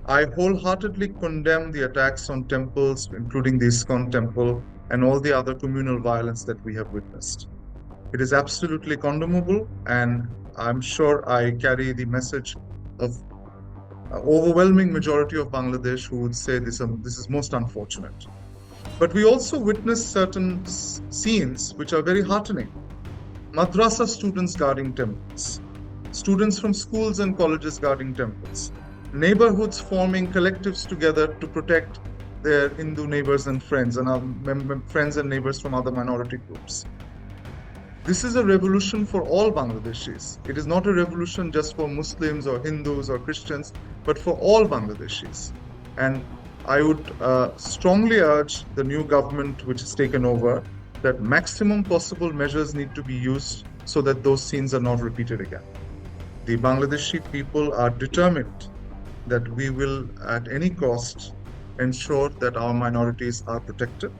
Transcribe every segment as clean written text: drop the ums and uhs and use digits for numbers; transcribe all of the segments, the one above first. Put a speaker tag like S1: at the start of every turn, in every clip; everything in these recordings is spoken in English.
S1: I wholeheartedly condemn the attacks on temples, including the ISKCON temple, and all the other communal violence that we have witnessed. It is absolutely condemnable, and I'm sure I carry the message of overwhelming majority of Bangladesh who would say this is most unfortunate. But we also witness certain scenes which are very heartening. Madrasa students guarding temples, students from schools and colleges guarding temples, neighborhoods forming collectives together to protect their Hindu neighbors and friends and friends and neighbors from other minority groups. This is a revolution for all Bangladeshis. It is not a revolution just for Muslims or Hindus or Christians, but for all Bangladeshis. And I would strongly urge the new government which has taken over that maximum possible measures need to be used so that those scenes are not repeated again. The Bangladeshi people are determined that we will, at any cost, ensure that our minorities are protected.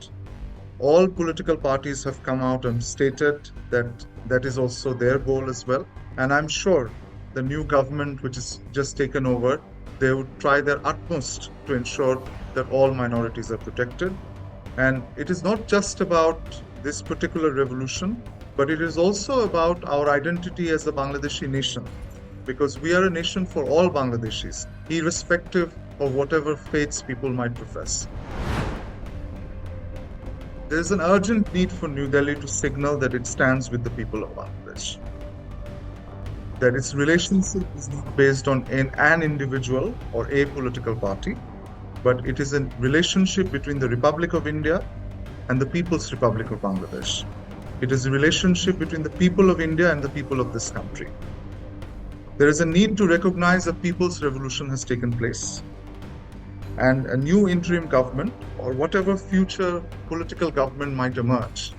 S1: All political parties have come out and stated that that is also their goal as well. And I'm sure the new government, which is just taken over, they would try their utmost to ensure that all minorities are protected. And it is not just about this particular revolution, but it is also about our identity as a Bangladeshi nation, because we are a nation for all Bangladeshis, irrespective of whatever faiths people might profess. There is an urgent need for New Delhi to signal that it stands with the people of Bangladesh, that its relationship is not based on an individual or a political party, but it is a relationship between the Republic of India and the People's Republic of Bangladesh. It is a relationship between the people of India and the people of this country. There is a need to recognize a people's revolution has taken place, and a new interim government or whatever future political government might emerge.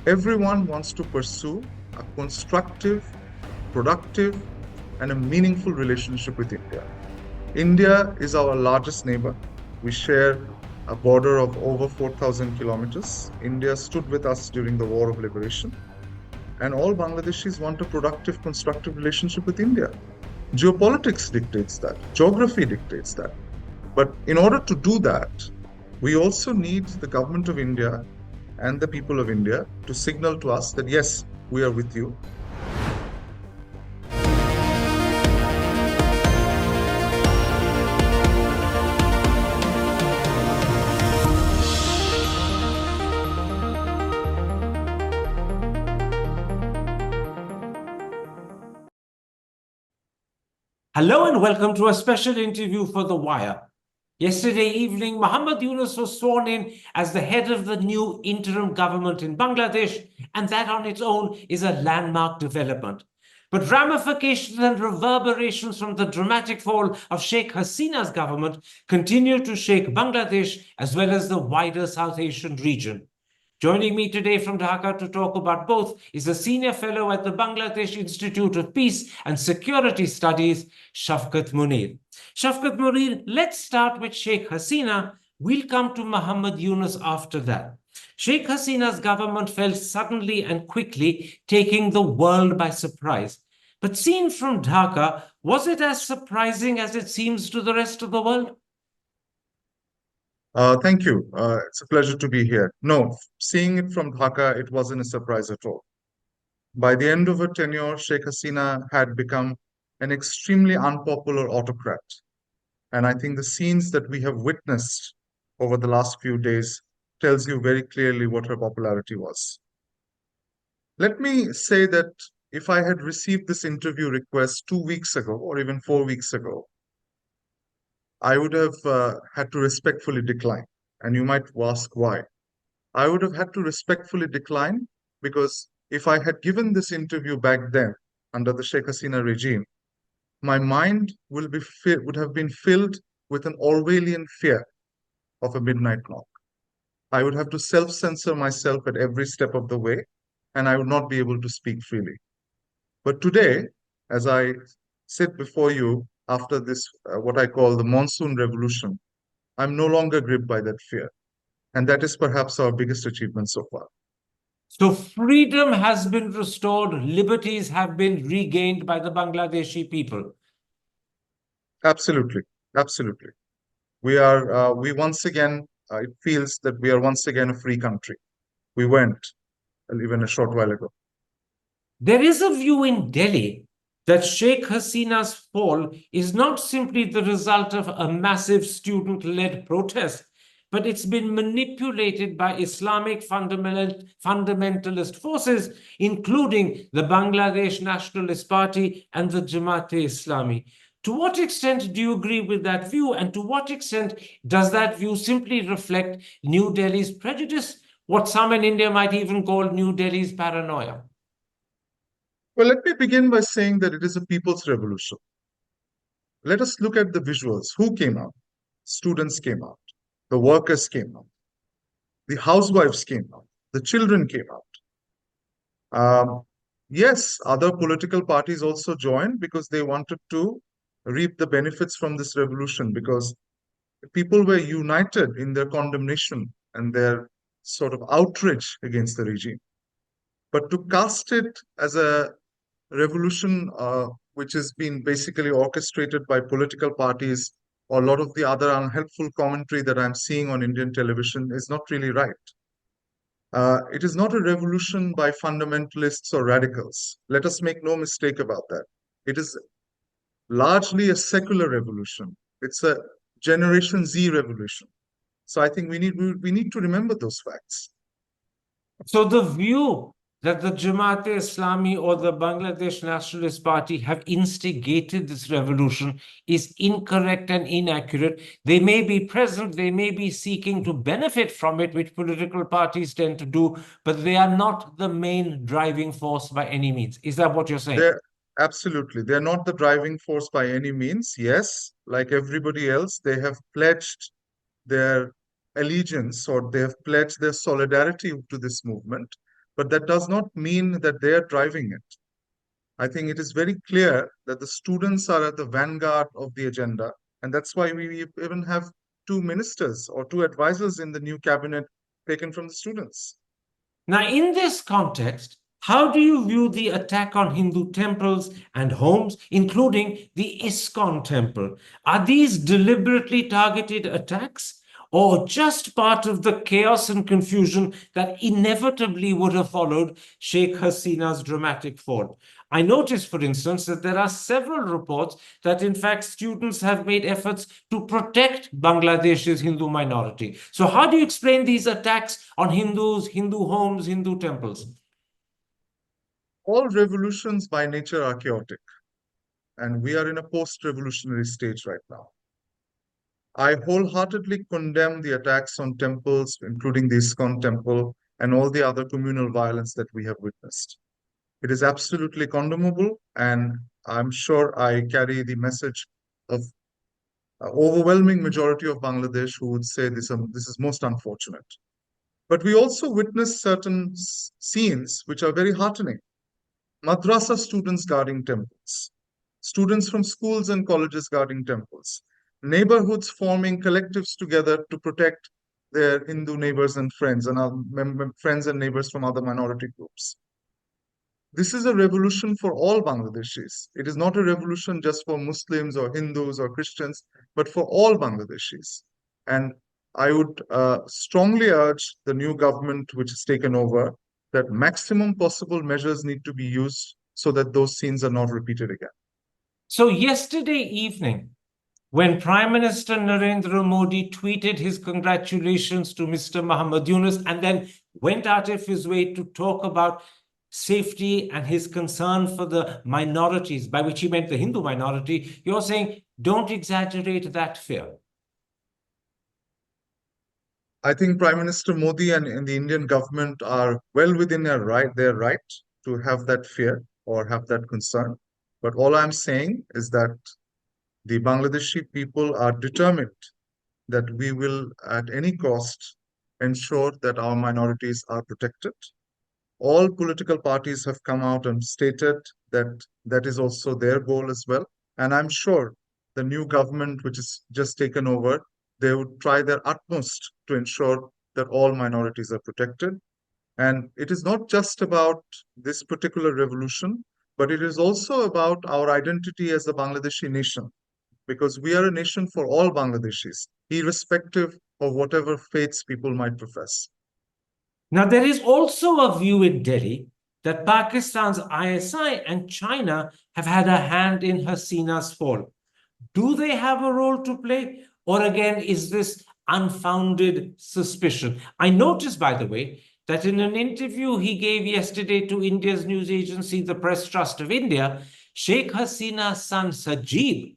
S1: Everyone wants to pursue a constructive, productive, and a meaningful relationship with India. India is our largest neighbor. We share a border of over 4,000 kilometers. India stood with us during the War of Liberation. And all Bangladeshis want a productive, constructive relationship with India. Geopolitics dictates that. Geography dictates that. But in order to do that, we also need the government of India and the people of India to signal to us that, yes, we are with you.
S2: Hello and welcome to a special interview for The Wire. Yesterday evening, Muhammad Yunus was sworn in as the head of the new interim government in Bangladesh, and that on its own is a landmark development. But ramifications and reverberations from the dramatic fall of Sheikh Hasina's government continue to shake Bangladesh as well as the wider South Asian region. Joining me today from Dhaka to talk about both is a senior fellow at the Bangladesh Institute of Peace and Security Studies, Shafqat Munir. Shafqat Munir, let's start with Sheikh Hasina. We'll come to Muhammad Yunus after that. Sheikh Hasina's government fell suddenly and quickly, taking the world by surprise. But seen from Dhaka, was it as surprising as it seems to the rest of the world?
S1: Thank you. It's a pleasure to be here. No, seeing it from Dhaka, it wasn't a surprise at all. By the end of her tenure, Sheikh Hasina had become an extremely unpopular autocrat. And I think the scenes that we have witnessed over the last few days tells you very clearly what her popularity was. Let me say that if I had received this interview request 2 weeks ago or even 4 weeks ago, I would have had to respectfully decline. And you might ask why. I would have had to respectfully decline because if I had given this interview back then under the Sheikh Hasina regime, my mind would have been filled with an Orwellian fear of a midnight knock. I would have to self-censor myself at every step of the way, and I would not be able to speak freely. But today, as I sit before you after this, what I call the Monsson Revolution, I'm no longer gripped by that fear. And that is perhaps our biggest achievement so far.
S2: So freedom has been restored, liberties have been regained by the Bangladeshi people.
S1: Absolutely. Absolutely. We once again, it feels that we are once again a free country. We weren't even a short while ago.
S2: There is a view in Delhi that Sheikh Hasina's fall is not simply the result of a massive student-led protest, but it's been manipulated by Islamic fundamentalist forces, including the Bangladesh Nationalist Party and the Jamaat-e-Islami. To what extent do you agree with that view, and to what extent does that view simply reflect New Delhi's prejudice, what some in India might even call New Delhi's paranoia?
S1: Well, let me begin by saying that it is a people's revolution. Let us look at the visuals. Who came out? Students came out. The workers came out. The housewives came out. The children came out. Yes, other political parties also joined because they wanted to reap the benefits from this revolution, because people were united in their condemnation and their sort of outrage against the regime. But to cast it as a revolution which has been basically orchestrated by political parties, or a lot of the other unhelpful commentary that I'm seeing on Indian television, is not really right. It is not a revolution by fundamentalists or radicals. Let us make no mistake about that. It is largely a secular revolution. It's a Generation Z revolution. So I think we need to remember those facts.
S2: So the view that the Jamaat-e-Islami or the Bangladesh Nationalist Party have instigated this revolution is incorrect and inaccurate. They may be present, they may be seeking to benefit from it, which political parties tend to do, but they are not the main driving force by any means. Is that what you're saying?
S1: Absolutely. They're not the driving force by any means. Yes, like everybody else, they have pledged their allegiance, or they have pledged their solidarity to this movement, but that does not mean that they are driving it. I think it is very clear that the students are at the vanguard of the agenda, and that's why we even have two ministers or two advisors in the new cabinet taken from the students.
S2: Now, in this context, how do you view the attack on Hindu temples and homes, including the ISKCON temple? Are these deliberately targeted attacks, or just part of the chaos and confusion that inevitably would have followed Sheikh Hasina's dramatic fall? I noticed, for instance, that there are several reports that, in fact, students have made efforts to protect Bangladesh's Hindu minority. So, how do you explain these attacks on Hindus, Hindu homes, Hindu temples?
S1: All revolutions by nature are chaotic, and we are in a post-revolutionary stage right now. I wholeheartedly condemn the attacks on temples, including the ISKCON temple and all the other communal violence that we have witnessed. It is absolutely condemnable, and I'm sure I carry the message of overwhelming majority of Bangladesh who would say this is most unfortunate. But we also witness certain scenes which are very heartening. Madrasa students guarding temples, students from schools and colleges guarding temples, neighborhoods forming collectives together to protect their Hindu neighbors and friends, and friends and neighbors from other minority groups. This is a revolution for all Bangladeshis. It is not a revolution just for Muslims or Hindus or Christians, but for all Bangladeshis. And I would strongly urge the new government which has taken over that maximum possible measures need to be used so that those scenes are not repeated again.
S2: So, yesterday evening, when Prime Minister Narendra Modi tweeted his congratulations to Mr. Muhammad Yunus and then went out of his way to talk about safety and his concern for the minorities, by which he meant the Hindu minority, you're saying don't exaggerate that fear.
S1: I think Prime Minister Modi and the Indian government are well within their right to have that fear or have that concern. But all I'm saying is that the Bangladeshi people are determined that we will, at any cost, ensure that our minorities are protected. All political parties have come out and stated that that is also their goal as well. And I'm sure the new government, which is just taken over, they would try their utmost to ensure that all minorities are protected. And it is not just about this particular revolution, but it is also about our identity as a Bangladeshi nation. because we are a nation for all Bangladeshis, irrespective of whatever faiths people might profess.
S2: Now, there is also a view in Delhi that Pakistan's ISI and China have had a hand in Hasina's fall. Do they have a role to play? Or again, is this unfounded suspicion? I noticed, by the way, that in an interview he gave yesterday to India's news agency, the Press Trust of India, Sheikh Hasina's son Sajib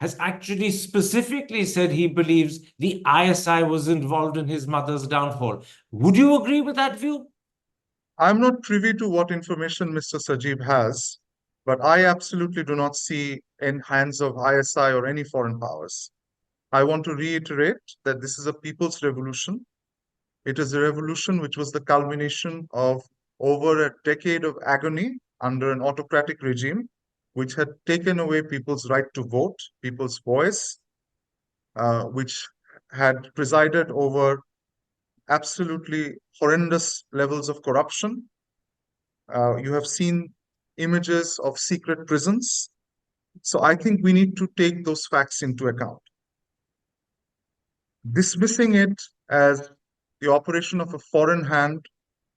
S2: has actually specifically said he believes the ISI was involved in his mother's downfall. Would you agree with that view?
S1: I'm not privy to what information Mr. Sajib has, but I absolutely do not see in hands of ISI or any foreign powers. I want to reiterate that this is a people's revolution. It is a revolution which was the culmination of over a decade of agony under an autocratic regime, which had taken away people's right to vote, people's voice, which had presided over absolutely horrendous levels of corruption. You have seen images of secret prisons. So I think we need to take those facts into account. Dismissing it as the operation of a foreign hand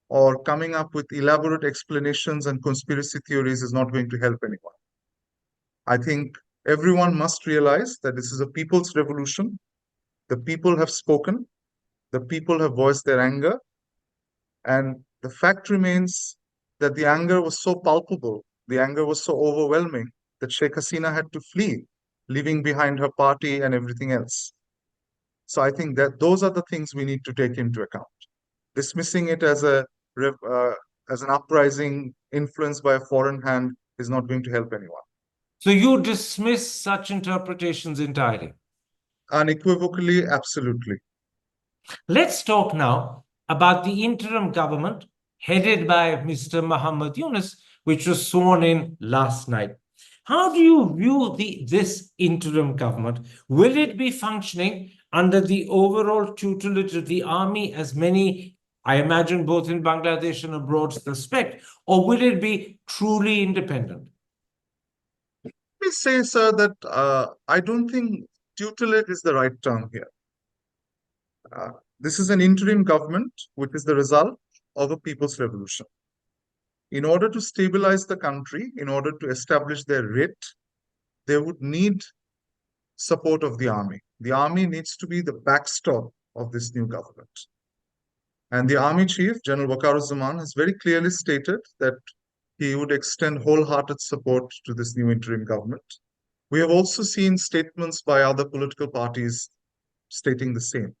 S1: or coming up with elaborate explanations and conspiracy theories is not going to help anyone. I think everyone must realize that this is a people's revolution. The people have spoken, the people have voiced their anger, and the fact remains that the anger was so palpable, the anger was so overwhelming that Sheikh Hasina had to flee, leaving behind her party and everything else. So I think that those are the things we need to take into account. Dismissing it as an uprising influenced by a foreign hand is not going to help anyone.
S2: So you dismiss such interpretations entirely?
S1: Unequivocally, absolutely.
S2: Let's talk now about the interim government headed by Mr. Muhammad Yunus, which was sworn in last night. How do you view this interim government? Will it be functioning under the overall tutelage of the army, as many, I imagine, both in Bangladesh and abroad suspect, or will it be truly independent?
S1: Let me say, sir, that I don't think tutelage is the right term here. This is an interim government, which is the result of a people's revolution. In order to stabilize the country, in order to establish their writ, they would need support of the army. The army needs to be the backstop of this new government. And the army chief, General Waqaruzzman, has very clearly stated that he would extend wholehearted support to this new interim government. We have also seen statements by other political parties stating the same.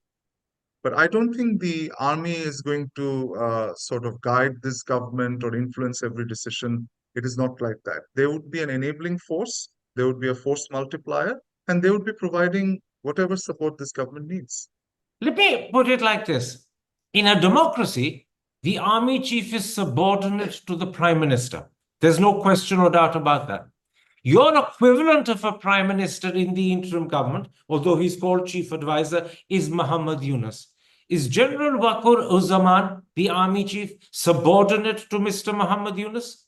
S1: But I don't think the army is going to sort of guide this government or influence every decision. It is not like that. There would be an enabling force, there would be a force multiplier, and they would be providing whatever support this government needs.
S2: Let me put it like this. In a democracy, the army chief is subordinate to the prime minister. There's no question or doubt about that. Your equivalent of a prime minister in the interim government, although he's called chief advisor, is Muhammad Yunus. Is General Waqaruzzman, the army chief, subordinate to Mr. Muhammad Yunus?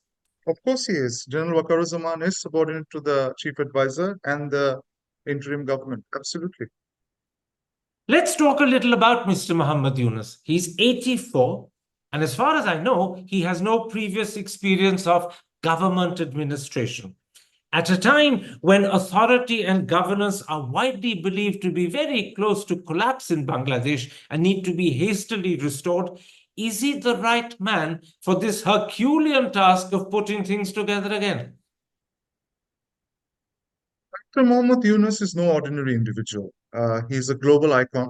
S1: Of course he is. General Waqaruzzman is subordinate to the chief advisor and the interim government. Absolutely.
S2: Let's talk a little about Mr. Muhammad Yunus. He's 84, and as far as I know, he has no previous experience of government administration. At a time when authority and governance are widely believed to be very close to collapse in Bangladesh and need to be hastily restored, is he the right man for this Herculean task of putting things together again?
S1: Dr. Mohammad Yunus is no ordinary individual. He is a global icon.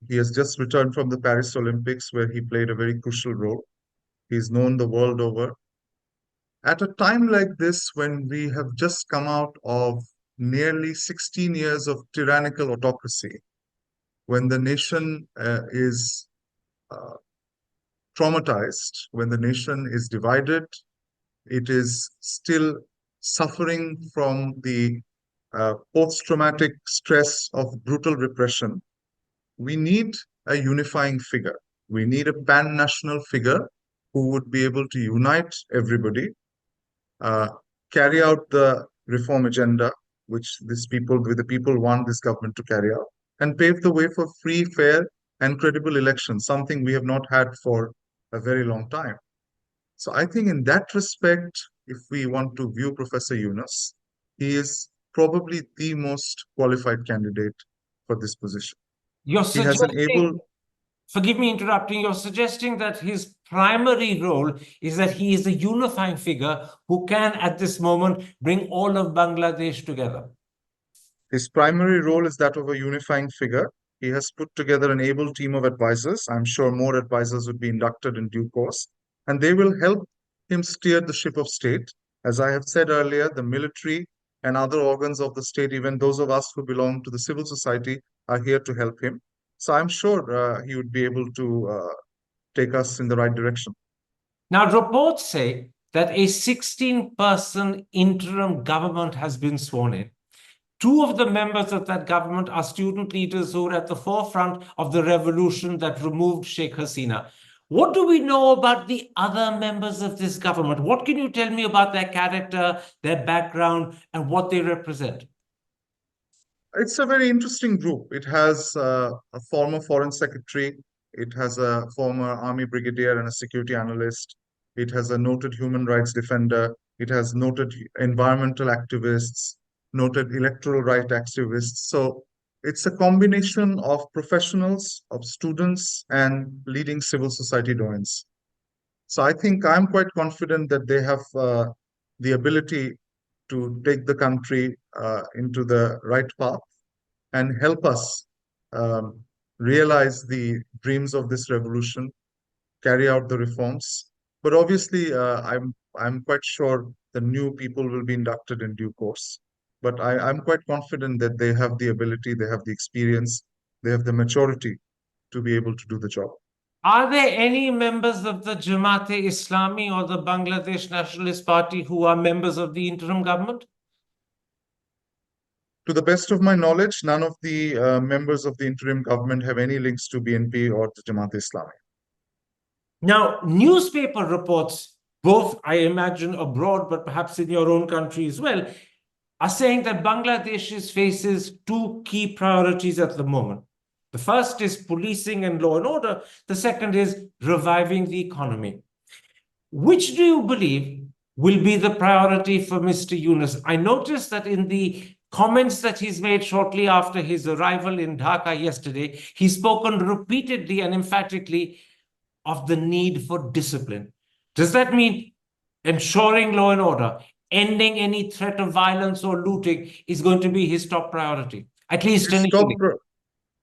S1: He has just returned from the Paris Olympics, where he played a very crucial role. He's known the world over. At a time like this, when we have just come out of nearly 16 years of tyrannical autocracy, when the nation is traumatized, when the nation is divided, it is still suffering from the post-traumatic stress of brutal repression. We need a unifying figure. We need a pan-national figure who would be able to unite everybody, carry out the reform agenda, which the people want this government to carry out, and pave the way for free, fair, and credible elections, something we have not had for a very long time. So I think in that respect, if we want to view Professor Yunus, he is probably the most qualified candidate for this position.
S2: You're
S1: He has an
S2: suggesting, forgive me interrupting, you're suggesting that his primary role is that he is a unifying figure who can, at this moment, bring all of Bangladesh together.
S1: His primary role is that of a unifying figure. He has put together an able team of advisors. I'm sure more advisors would be inducted in due course, and they will help him steer the ship of state. As I have said earlier, the military and other organs of the state, even those of us who belong to the civil society, are here to help him. So I'm sure he would be able to take us in the right direction.
S2: Now, reports say that a 16-person interim government has been sworn in. Two of the members of that government are student leaders who were at the forefront of the revolution that removed Sheikh Hasina. What do we know about the other members of this government? What can you tell me about their character, their background, and what they represent?
S1: It's a very interesting group. It has a former foreign secretary, it has a former army brigadier and a security analyst, it has a noted human rights defender, it has noted environmental activists, noted electoral right activists. So it's a combination of professionals, of students, and leading civil society domains. So I think I'm quite confident that they have the ability to take the country into the right path and help us um, realize the dreams of this revolution, carry out the reforms. But obviously, I'm quite sure the new people will be inducted in due course. But I'm quite confident that they have the ability, they have the experience, they have the maturity to be able to do the job.
S2: Are there any members of the Jamaat-e-Islami or the Bangladesh Nationalist Party who are members of the interim government?
S1: To the best of my knowledge, none of the members of the interim government have any links to BNP or the Jamaat-e-Islami.
S2: Now, newspaper reports, both I imagine abroad, but perhaps in your own country as well, are saying that Bangladesh faces two key priorities at the moment. The first is policing and law and order. The second is reviving the economy. Which do you believe will be the priority for Mr. Yunus? I noticed that in the comments that he's made shortly after his arrival in Dhaka yesterday, he's spoken repeatedly and emphatically of the need for discipline. Does that mean ensuring law and order, ending any threat of violence or looting is going to be his top priority, at least
S1: His top,
S2: initially?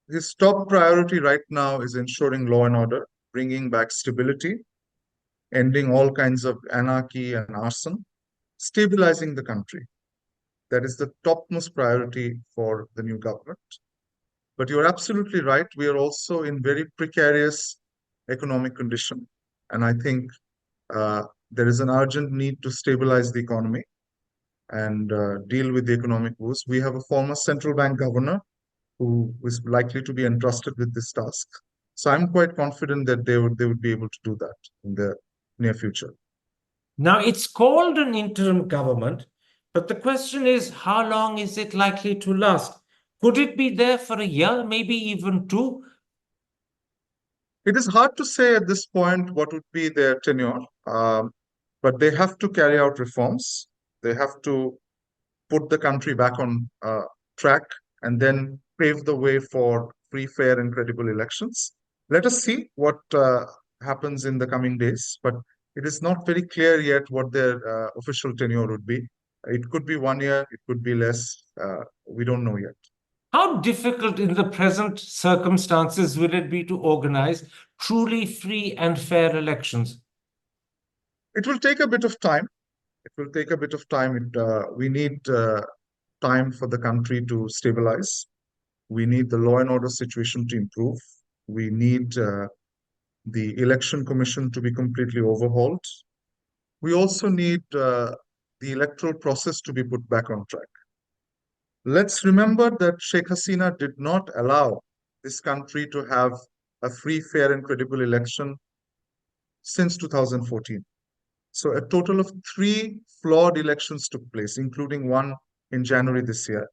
S1: his top priority right now is ensuring law and order, bringing back stability, ending all kinds of anarchy and arson, stabilizing the country. That is the topmost priority for the new government. But you're absolutely right. We are also in very precarious economic condition. And I think there is an urgent need to stabilize the economy and deal with the economic woes. We have a former central bank governor who is likely to be entrusted with this task. So I'm quite confident that they would be able to do that in the near future.
S2: Now, it's called an interim government, but the question is, how long is it likely to last? Could it be there for a year, maybe even two?
S1: It is hard to say at this point what would be their tenure, but they have to carry out reforms. They have to put the country back on track and then pave the way for free, fair, and credible elections. Let us see what happens in the coming days, but it is not very clear yet what their official tenure would be. It could be 1 year, it could be less. We don't know yet.
S2: How difficult in the present circumstances will it be to organize truly free and fair elections?
S1: It will take a bit of time. It will take a bit of time. We need time for the country to stabilize. We need the law and order situation to improve. We need the election commission to be completely overhauled. We also need the electoral process to be put back on track. Let's remember that Sheikh Hasina did not allow this country to have a free, fair, and credible election since 2014. So a total of 3 flawed elections took place, including one in January this year,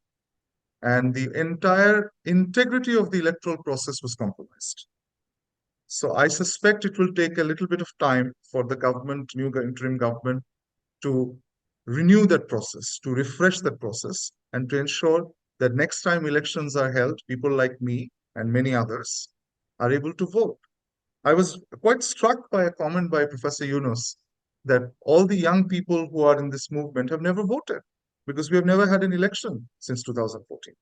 S1: and the entire integrity of the electoral process was compromised. So I suspect it will take a little bit of time for the government, new interim government, to renew that process, to refresh that process, and to ensure that next time elections are held, people like me and many others are able to vote. I was quite struck by a comment by Professor Yunus that all the young people who are in this movement have never voted because we have never had an election since 2014.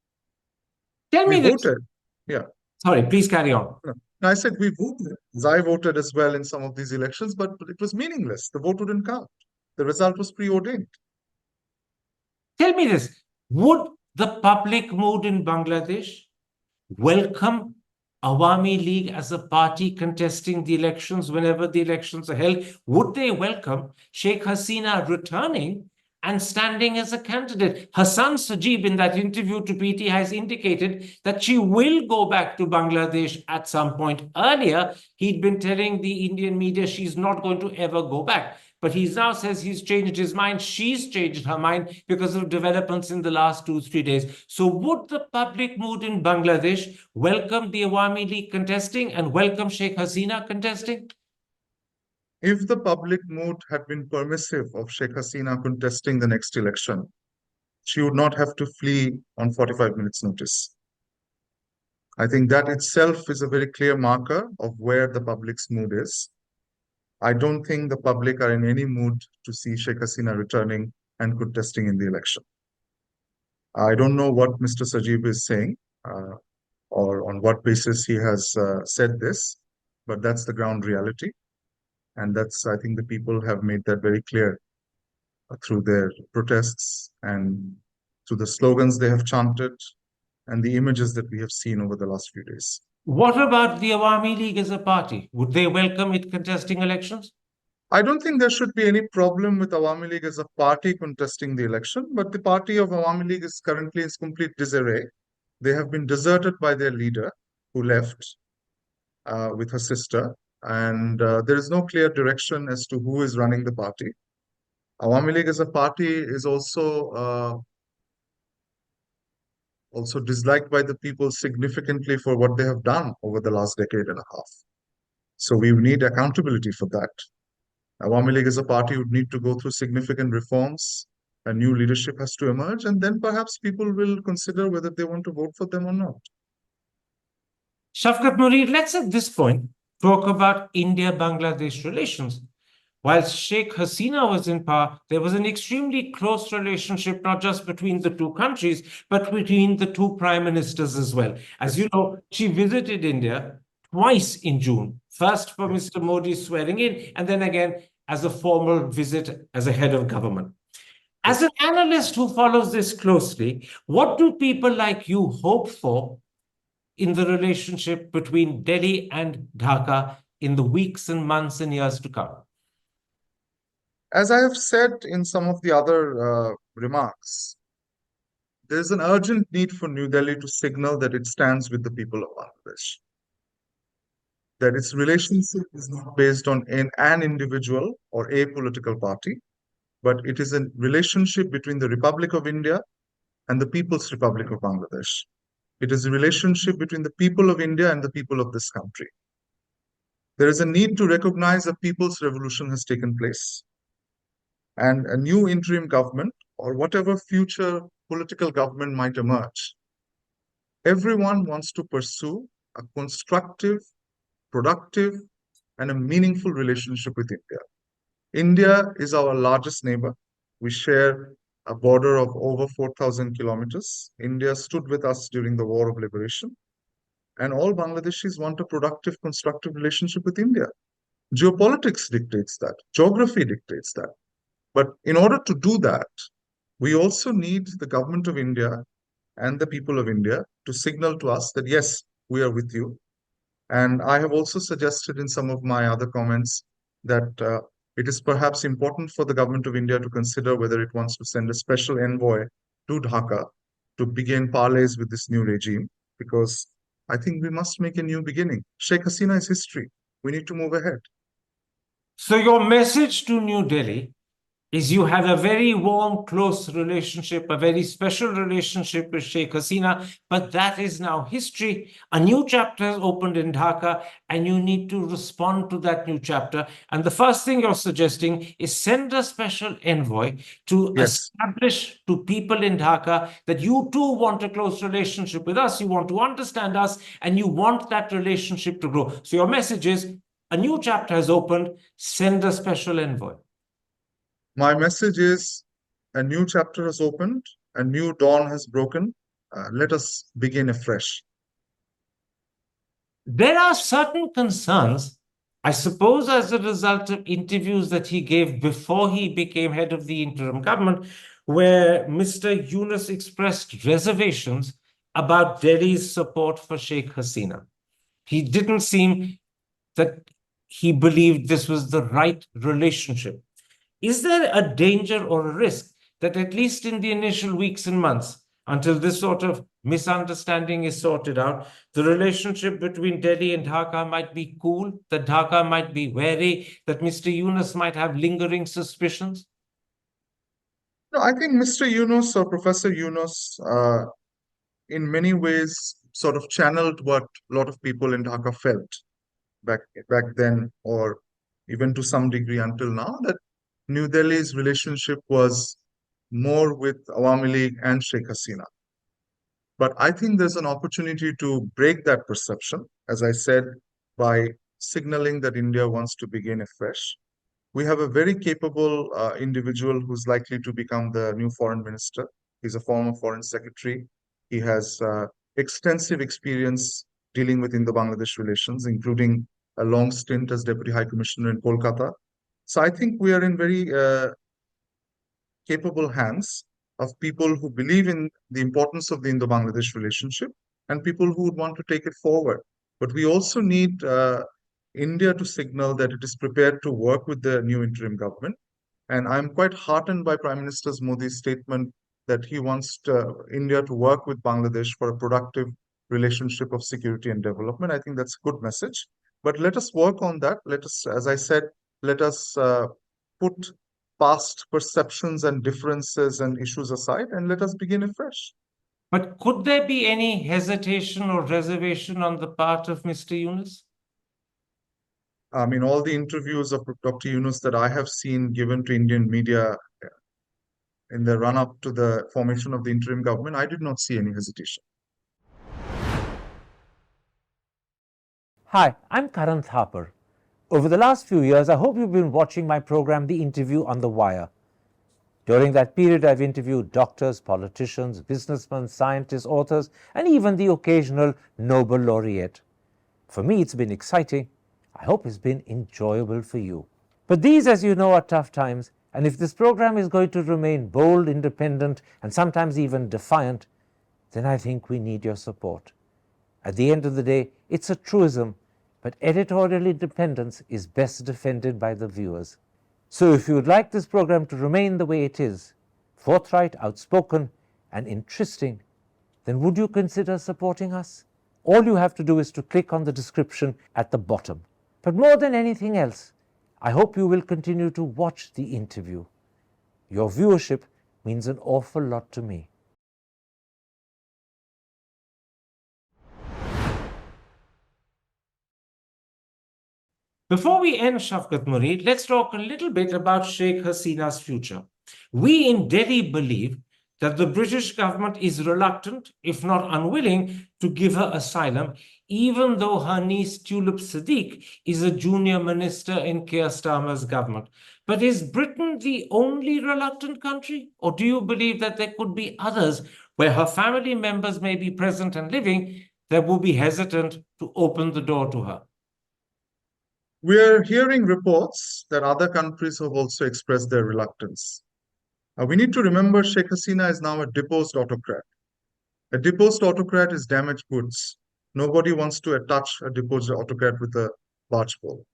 S2: Tell
S1: We
S2: me this.
S1: voted. Yeah.
S2: Sorry, please carry on.
S1: No. I said we voted. I voted as well in some of these elections, but it was meaningless. The vote wouldn't count. The result was preordained.
S2: Tell me this. Would the public mood in Bangladesh welcome Awami League as a party contesting the elections whenever the elections are held? Would they welcome Sheikh Hasina returning and standing as a candidate? Hassan Sajib, in that interview to PT, has indicated that she will go back to Bangladesh at some point. Earlier, he'd been telling the Indian media she's not going to ever go back. But he now says he's changed his mind. She's changed her mind because of developments in the last 2-3 days. So would the public mood in Bangladesh welcome the Awami League contesting and welcome Sheikh Hasina contesting?
S1: If the public mood had been permissive of Sheikh Hasina contesting the next election, she would not have to flee on 45 minutes' notice. I think that itself is a very clear marker of where the public's mood is. I don't think the public are in any mood to see Sheikh Hasina returning and contesting in the election. I don't know what Mr. Sajib is saying or on what basis he has said this, but that's the ground reality. And that's, I think the people have made that very clear through their protests and through the slogans they have chanted and the images that we have seen over the last few days.
S2: What about the Awami League as a party? Would they welcome it contesting elections?
S1: I don't think there should be any problem with Awami League as a party contesting the election, but the party of Awami League is currently in complete disarray. They have been deserted by their leader, who left with her sister, and there is no clear direction as to who is running the party. Awami League as a party is also disliked by the people significantly for what they have done over the last decade and a half. So we need accountability for that. Awami League as a party would need to go through significant reforms. A new leadership has to emerge, and then perhaps people will consider whether they want to vote for them or not.
S2: Shafqat Munir, let's at this point talk about India-Bangladesh relations. While Sheikh Hasina was in power, there was an extremely close relationship, not just between the two countries, but between the two prime ministers as well. As you know, she visited India twice in June, first for Mr. Modi's swearing in, and then again as a formal visit as a head of government. As an analyst who follows this closely, what do people like you hope for in the relationship between Delhi and Dhaka in the weeks and months and years to come?
S1: As I have said in some of the other remarks, there is an urgent need for New Delhi to signal that it stands with the people of Bangladesh, that its relationship is not based on an individual or a political party, but it is a relationship between the Republic of India and the People's Republic of Bangladesh. It is a relationship between the people of India and the people of this country. There is a need to recognize a people's revolution has taken place, and a new interim government or whatever future political government might emerge. Everyone wants to pursue a constructive, productive, and a meaningful relationship with India. India is our largest neighbor. We share a border of over 4,000 kilometers. India stood with us during the War of Liberation. And all Bangladeshis want a productive, constructive relationship with India. Geopolitics dictates that. Geography dictates that. But in order to do that, we also need the government of India and the people of India to signal to us that, yes, we are with you. And I have also suggested in some of my other comments that it is perhaps important for the government of India to consider whether it wants to send a special envoy to Dhaka to begin parleys with this new regime, because I think we must make a new beginning. Sheikh Hasina is history. We need to move ahead.
S2: So your message to New Delhi is you had a very warm, close relationship, a very special relationship with Sheikh Hasina, but that is now history. A new chapter has opened in Dhaka, and you need to respond to that new chapter. And the first thing you're suggesting is send a special envoy to
S1: Yes.
S2: establish to people in Dhaka that you too want a close relationship with us, you want to understand us, and you want that relationship to grow. So your message is, a new chapter has opened, send a special envoy.
S1: My message is a new chapter has opened, a new dawn has broken. Let us begin afresh.
S2: There are certain concerns, I suppose, as a result of interviews that he gave before he became head of the interim government, where Mr. Yunus expressed reservations about Delhi's support for Sheikh Hasina. He didn't seem that he believed this was the right relationship. Is there a danger or a risk that, at least in the initial weeks and months, until this sort of misunderstanding is sorted out, the relationship between Delhi and Dhaka might be cool, that Dhaka might be wary, that Mr. Yunus might have lingering suspicions?
S1: No, I think Mr. Yunus or Professor Yunus, in many ways, sort of channeled what a lot of people in Dhaka felt back then, or even to some degree until now, that New Delhi's relationship was more with Awami League and Sheikh Hasina. But I think there's an opportunity to break that perception, as I said, by signaling that India wants to begin afresh. We have a very capable individual who's likely to become the new foreign minister. He's a former foreign secretary. He has extensive experience dealing with Indo-Bangladesh relations, including a long stint as Deputy High Commissioner in Kolkata. So I think we are in very capable hands of people who believe in the importance of the Indo-Bangladesh relationship and people who would want to take it forward. But we also need India to signal that it is prepared to work with the new interim government. And I'm quite heartened by Prime Minister Modi's statement that he wants India to work with Bangladesh for a productive relationship of security and development. I think that's a good message. But let us work on that. Let us, as I said, let us put past perceptions and differences and issues aside, and let us begin afresh.
S2: But could there be any hesitation or reservation on the part of Mr. Yunus?
S1: I mean, all the interviews of Dr. Yunus that I have seen given to Indian media in the run up to the formation of the interim government, I did not see any hesitation.
S3: Hi, I'm Karan Thapar. Over the last few years, I hope you've been watching my program, The Interview on the Wire. During that period, I've interviewed doctors, politicians, businessmen, scientists, authors, and even the occasional Nobel laureate. For me, it's been exciting. I hope it's been enjoyable for you. But these, as you know, are tough times, and if this program is going to remain bold, independent, and sometimes even defiant, then I think we need your support. At the end of the day, it's a truism, but editorial independence is best defended by the viewers. So if you would like this program to remain the way it is, forthright, outspoken, and interesting, then would you consider supporting us? All you have to do is to click on the description at the bottom. But more than anything else, I hope you will continue to watch the interview. Your viewership means an awful lot to me.
S2: Before we end, Shafqat Munir, let's talk a little bit about Sheikh Hasina's future. We in Delhi believe that the British government is reluctant, if not unwilling, to give her asylum, even though her niece Tulip Siddiq is a junior minister in Keir Starmer's government. But is Britain the only reluctant country? Or do you believe that there could be others where her family members may be present and living that will be hesitant to open the door to her?
S1: We are hearing reports that other countries have also expressed their reluctance. We need to remember Sheikh Hasina is now a deposed autocrat. A deposed autocrat is damaged goods. Nobody wants to touch a deposed autocrat with a barge pole.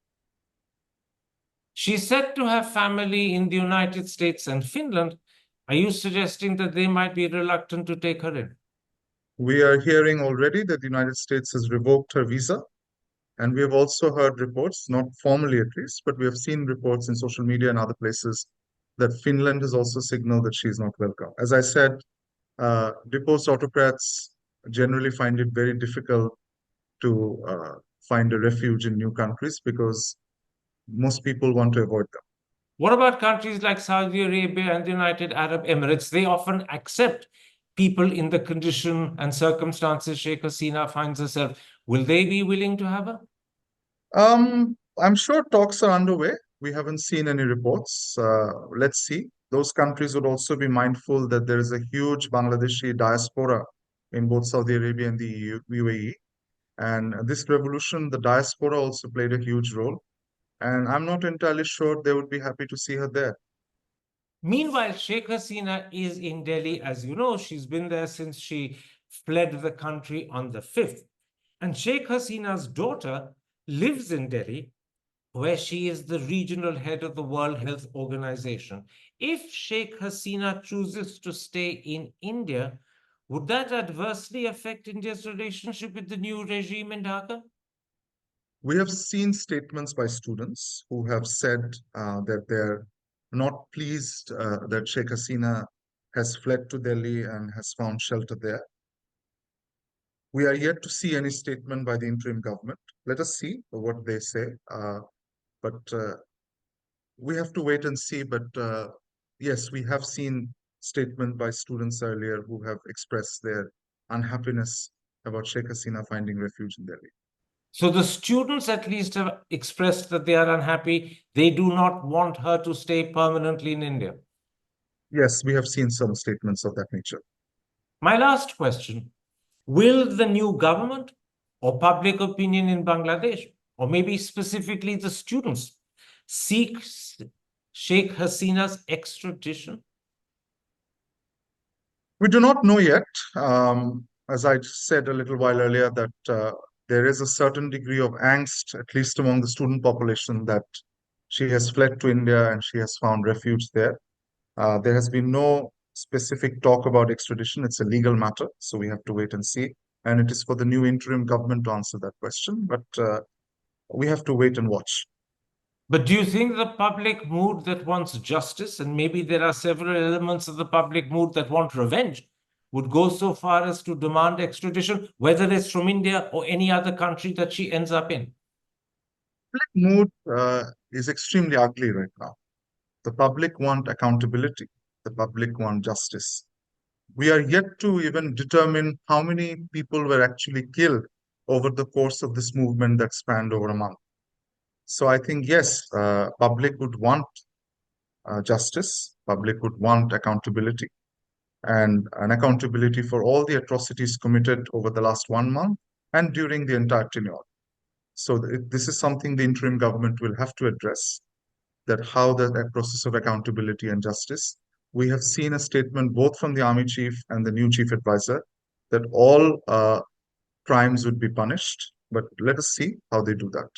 S2: She's said to have family in the United States and Finland. Are you suggesting that they might be reluctant to take her in?
S1: We are hearing already that the United States has revoked her visa. And we have also heard reports, not formally at least, but we have seen reports in social media and other places that Finland has also signaled that she is not welcome. As I said, deposed autocrats generally find it very difficult to find a refuge in new countries because most people want to avoid them.
S2: What about countries like Saudi Arabia and the United Arab Emirates? They often accept people in the condition and circumstances Sheikh Hasina finds herself. Will they be willing to have her?
S1: I'm sure talks are underway. We haven't seen any reports. Let's see. Those countries would also be mindful that there is a huge Bangladeshi diaspora in both Saudi Arabia and the UAE. And this revolution, the diaspora also played a huge role. And I'm not entirely sure they would be happy to see her there.
S2: Meanwhile, Sheikh Hasina is in Delhi. As you know, she's been there since she fled the country on the 5th. And Sheikh Hasina's daughter lives in Delhi, where she is the regional head of the World Health Organization. If Sheikh Hasina chooses to stay in India, would that adversely affect India's relationship with the new regime in Dhaka?
S1: We have seen statements by students who have said that they're not pleased that Sheikh Hasina has fled to Delhi and has found shelter there. We are yet to see any statement by the interim government. Let us see what they say. But we have to wait and see. But yes, we have seen statement by students earlier who have expressed their unhappiness about Sheikh Hasina finding refuge in Delhi.
S2: So the students at least have expressed that they are unhappy. They do not want her to stay permanently in India.
S1: Yes, we have seen some statements of that nature.
S2: My last question, will the new government or public opinion in Bangladesh, or maybe specifically the students, seek Sheikh Hasina's extradition?
S1: We do not know yet. As I said a little while earlier, that there is a certain degree of angst, at least among the student population, that she has fled to India and she has found refuge there. There has been no specific talk about extradition. It's a legal matter, so we have to wait and see. And it is for the new interim government to answer that question, but we have to wait and watch.
S2: But do you think the public mood that wants justice, and maybe there are several elements of the public mood that want revenge, would go so far as to demand extradition, whether it's from India or any other country that she ends up in?
S1: Public mood is extremely ugly right now. The public want accountability. The public want justice. We are yet to even determine how many people were actually killed over the course of this movement that spanned over a month. So I think, yes, public would want justice. Public would want accountability, and an accountability for all the atrocities committed over the last 1 month and during the entire tenure. So this is something the interim government will have to address, that how that process of accountability and justice. We have seen a statement both from the army chief and the new chief advisor that all crimes would be punished. But let us see how they do that.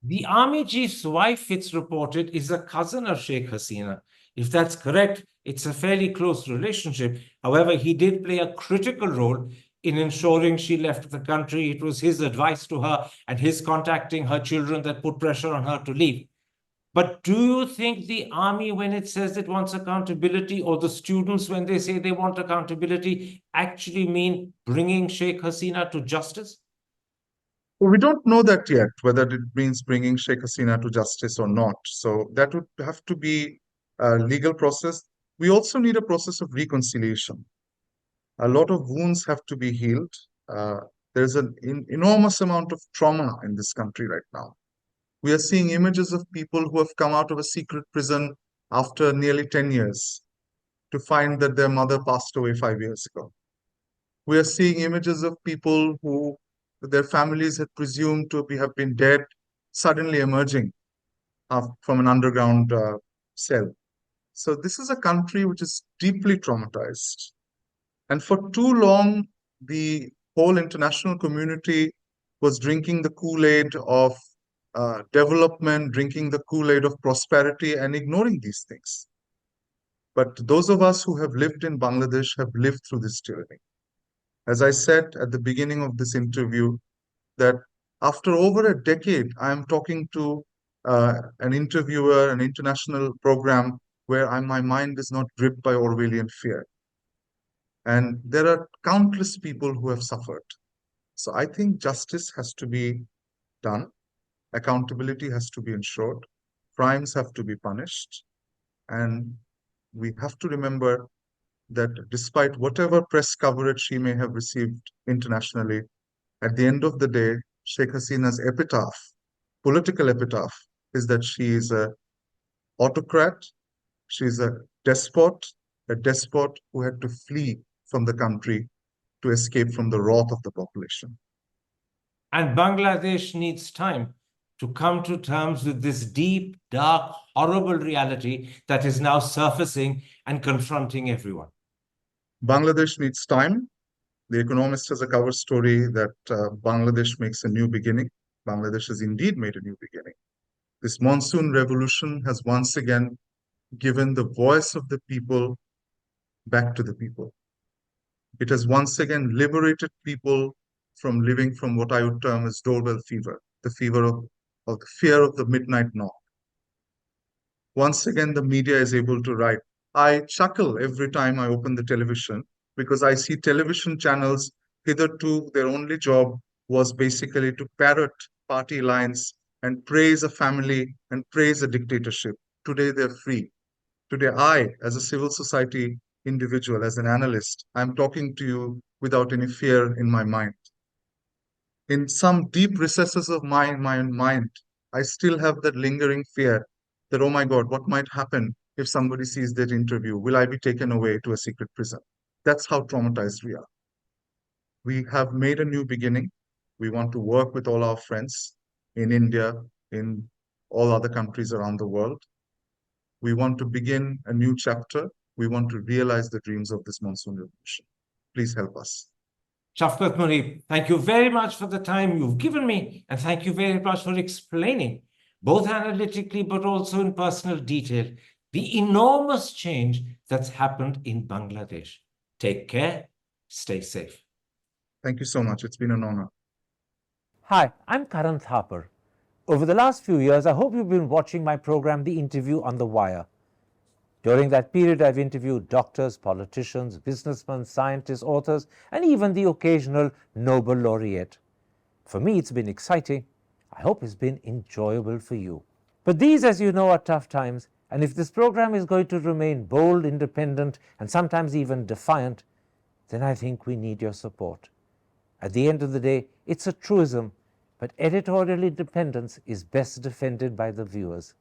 S2: The army chief's wife, it's reported, is a cousin of Sheikh Hasina. If that's correct, it's a fairly close relationship. However, he did play a critical role in ensuring she left the country. It was his advice to her and his contacting her children that put pressure on her to leave. But do you think the army, when it says it wants accountability, or the students, when they say they want accountability, actually mean bringing Sheikh Hasina to justice?
S1: We don't know that yet, whether it means bringing Sheikh Hasina to justice or not. So that would have to be a legal process. We also need a process of reconciliation. A lot of wounds have to be healed. There's an enormous amount of trauma in this country right now. We are seeing images of people who have come out of a secret prison after nearly 10 years to find that their mother passed away 5 years ago. We are seeing images of people who their families had presumed to have been dead, suddenly emerging from an underground cell. So this is a country which is deeply traumatized. And for too long, the whole international community was drinking the Kool-Aid of development, drinking the Kool-Aid of prosperity, and ignoring these things. But those of us who have lived in Bangladesh have lived through this tyranny. As I said at the beginning of this interview, that after over a decade, I am talking to an interviewer, an international program where my mind is not gripped by Orwellian fear. And there are countless people who have suffered. So I think justice has to be done, accountability has to be ensured, crimes have to be punished, and we have to remember that despite whatever press coverage she may have received internationally, at the end of the day, Sheikh Hasina's epitaph, political epitaph, is that she is an autocrat, she is a despot who had to flee from the country to escape from the wrath of the population.
S2: And Bangladesh needs time to come to terms with this deep, dark, horrible reality that is now surfacing and confronting everyone.
S1: Bangladesh needs time. The Economist has a cover story that Bangladesh makes a new beginning. Bangladesh has indeed made a new beginning. This Monsson Revolution has once again given the voice of the people back to the people. It has once again liberated people from living from what I would term as doorbell fever, the fever of the fear of the midnight knock. Once again, the media is able to write. I chuckle every time I open the television because I see television channels, hitherto their only job was basically to parrot party lines and praise a family and praise a dictatorship. Today they're free. Today I, as a civil society individual, as an analyst, I'm talking to you without any fear in my mind. In some deep recesses of my mind, I still have that lingering fear that, oh my God, what might happen if somebody sees that interview? Will I be taken away to a secret prison? That's how traumatized we are. We have made a new beginning. We want to work with all our friends in India, in all other countries around the world. We want to begin a new chapter. We want to realize the dreams of this Monsson Revolution. Please help us.
S2: Shafqat Munir, thank you very much for the time you've given me, and thank you very much for explaining, both analytically but also in personal detail, the enormous change that's happened in Bangladesh. Take care, stay safe.
S1: Thank you so much. It's been an honor.
S3: Hi, I'm Karan Thapar. Over the last few years, I hope you've been watching my program, The Interview on the Wire. During that period, I've interviewed doctors, politicians, businessmen, scientists, authors, and even the occasional Nobel laureate. For me, it's been exciting. I hope it's been enjoyable for you. But these, as you know, are tough times, and if this program is going to remain bold, independent, and sometimes even defiant, then I think we need your support. At the end of the day, it's a truism, but editorial independence is best defended by the viewers.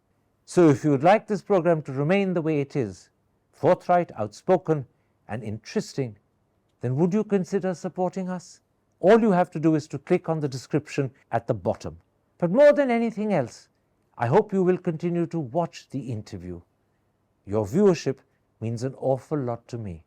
S3: So if you would like this program to remain the way it is, forthright, outspoken, and interesting, then would you consider supporting us? All you have to do is to click on the description at the bottom. But more than anything else, I hope you will continue to watch The Interview. Your viewership means an awful lot to me.